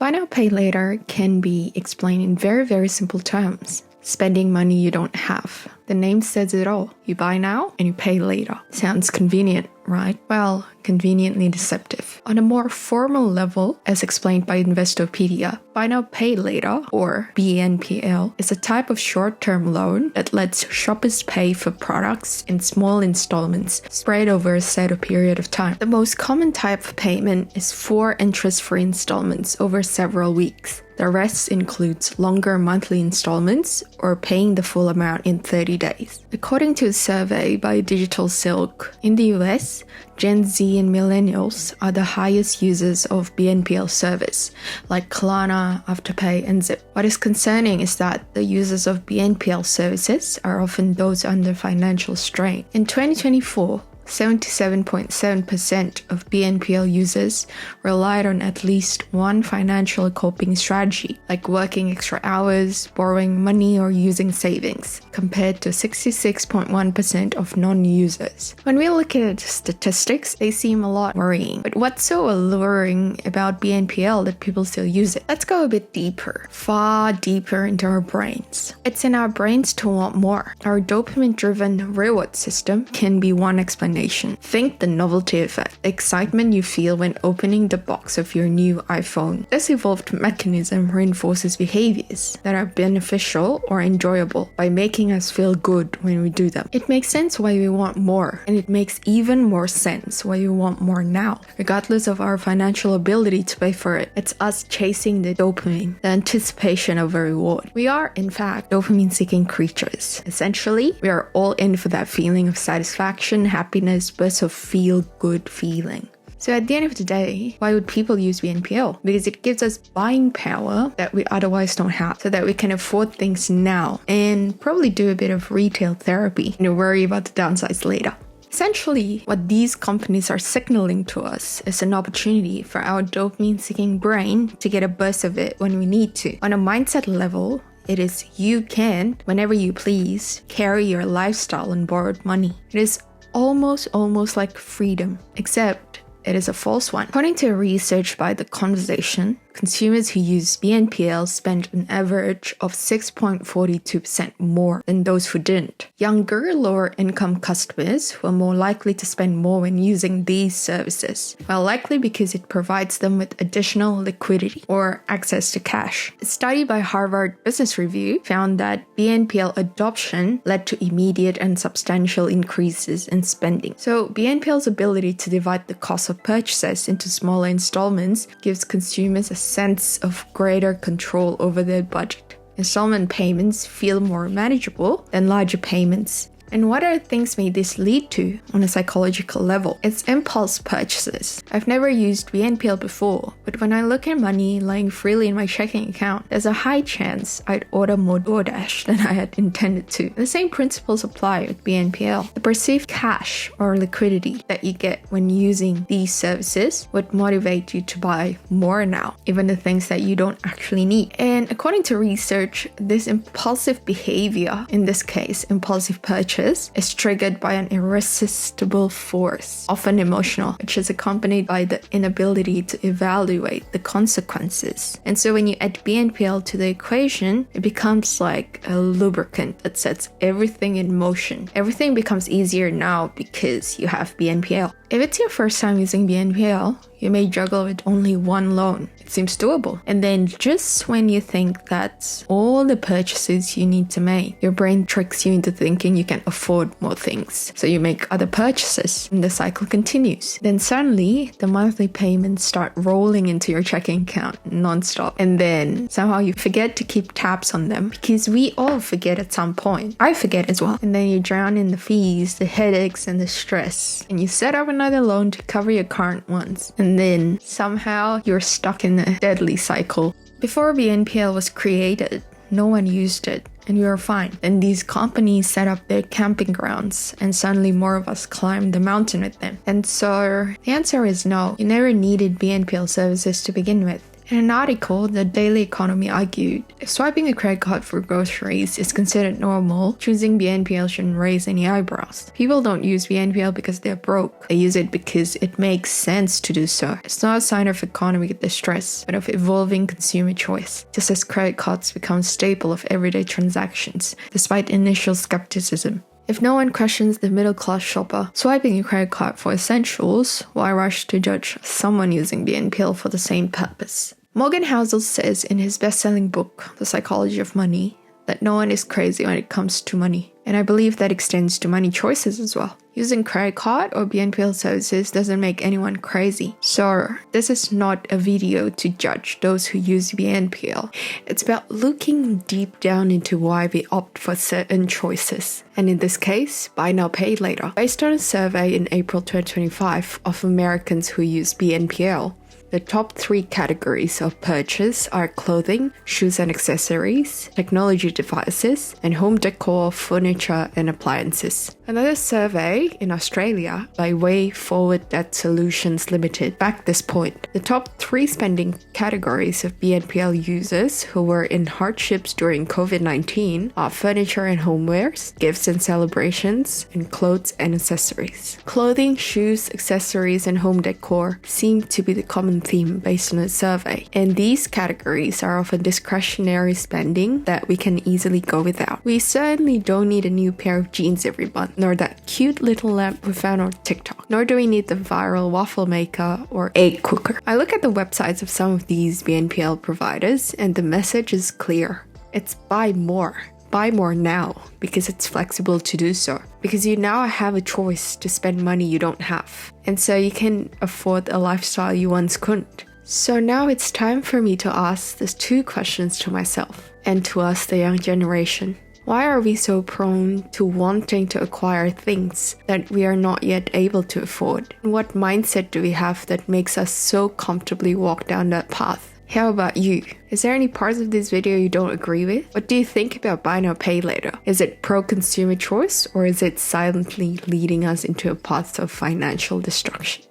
Buy now, pay later can be explained in very, very simple terms. Spending money you don't have. The name says it all. You buy now and you pay later. Sounds convenient, right? Well, conveniently deceptive. On a more formal level, as explained by Investopedia, buy now, pay later, or BNPL, is a type of short-term loan that lets shoppers pay for products in small installments spread over a set period of time. The most common type of payment is 4 interest-free installments over several weeks. The rest includes longer monthly installments or paying the full amount in 30 days. According to a survey by Digital Silk, in the US, Gen Z and millennials are the highest users of BNPL service, like Klarna, Afterpay and Zip. What is concerning is that the users of BNPL services are often those under financial strain. In 2024, 77.7% of BNPL users relied on at least one financial coping strategy, like working extra hours, borrowing money, or using savings, compared to 66.1% of non-users. When we look at statistics, they seem a lot worrying. But what's so alluring about BNPL that people still use it? Let's go a bit deeper, far deeper into our brains. It's in our brains to want more. Our dopamine-driven reward system can be one explanation. Think the novelty effect, the excitement you feel when opening the box of your new iPhone. This evolved mechanism reinforces behaviors that are beneficial or enjoyable by making us feel good when we do them. It makes sense why we want more, and it makes even more sense why we want more now, regardless of our financial ability to pay for it. It's us chasing the dopamine, the anticipation of a reward. We are, in fact, dopamine-seeking creatures. Essentially, we are all in for that feeling of satisfaction, happiness, burst of feel-good feeling. So at the end of the day, why would people use BNPL? Because it gives us buying power that we otherwise don't have, so that we can afford things now and probably do a bit of retail therapy and worry about the downsides later. Essentially, what these companies are signaling to us is an opportunity for our dopamine-seeking brain to get a burst of it when we need to. On a mindset level, it is you can, whenever you please, carry your lifestyle on borrowed money. It is almost like freedom, except it is a false one. According to research by The Conversation, consumers who use BNPL spend an average of 6.42% more than those who didn't. Younger, lower-income customers were more likely to spend more when using these services. Well, likely because it provides them with additional liquidity or access to cash. A study by Harvard Business Review found that BNPL adoption led to immediate and substantial increases in spending. So BNPL's ability to divide the cost of purchases into smaller installments gives consumers a sense of greater control over their budget. Installment payments feel more manageable than larger payments. And what other things may this lead to on a psychological level? It's impulse purchases. I've never used BNPL before, but when I look at money lying freely in my checking account, there's a high chance I'd order more DoorDash than I had intended to. The same principles apply with BNPL. The perceived cash or liquidity that you get when using these services would motivate you to buy more now, even the things that you don't actually need. And according to research, this impulsive behavior, in this case, impulsive purchase, is triggered by an irresistible force, often emotional, which is accompanied by the inability to evaluate the consequences. And so when you add BNPL to the equation, it becomes like a lubricant that sets everything in motion. Everything becomes easier now because you have BNPL. If it's your first time using BNPL, you may juggle with only one loan. It seems doable. And then just when you think that's all the purchases you need to make, your brain tricks you into thinking you can afford more things. So you make other purchases and the cycle continues. Then suddenly the monthly payments start rolling into your checking account non-stop. And then somehow you forget to keep tabs on them, because we all forget at some point. I forget as well. And then you drown in the fees, the headaches, and the stress. And you set up another loan to cover your current ones. And then somehow you're stuck in a deadly cycle. Before BNPL was created, no one used it, and we were fine. Then these companies set up their camping grounds, and suddenly more of us climbed the mountain with them. And so the answer is no. You never needed BNPL services to begin with. In an article, the Daily Economy argued, if swiping a credit card for groceries is considered normal, choosing BNPL shouldn't raise any eyebrows. People don't use BNPL because they're broke. They use it because it makes sense to do so. It's not a sign of economic distress, but of evolving consumer choice, just as credit cards become a staple of everyday transactions, despite initial skepticism. If no one questions the middle-class shopper swiping a credit card for essentials, why rush to judge someone using BNPL for the same purpose? Morgan Housel says in his best-selling book, The Psychology of Money, that no one is crazy when it comes to money. And I believe that extends to money choices as well. Using credit card or BNPL services doesn't make anyone crazy. So this is not a video to judge those who use BNPL. It's about looking deep down into why we opt for certain choices. And in this case, buy now, pay later. Based on a survey in April 2025 of Americans who use BNPL, the top 3 categories of purchase are clothing, shoes and accessories, technology devices, and home decor, furniture, and appliances. Another survey in Australia by Way Forward Debt Solutions Limited backed this point. The top 3 spending categories of BNPL users who were in hardships during COVID-19 are furniture and homewares, gifts and celebrations, and clothes and accessories. Clothing, shoes, accessories, and home decor seem to be the common theme based on a survey, and these categories are often discretionary spending that we can easily go without. We certainly don't need a new pair of jeans every month, nor that cute little lamp we found on TikTok, nor do we need the viral waffle maker or egg cooker. I look at the websites of some of these BNPL providers and the message is clear. It's buy more. Buy more now because it's flexible to do so. Because you now have a choice to spend money you don't have. And so you can afford a lifestyle you once couldn't. So now it's time for me to ask these 2 questions to myself and to us, the young generation. Why are we so prone to wanting to acquire things that we are not yet able to afford? And what mindset do we have that makes us so comfortably walk down that path? How about you? Is there any parts of this video you don't agree with? What do you think about buy now, pay later? Is it pro-consumer choice or is it silently leading us into a path of financial destruction?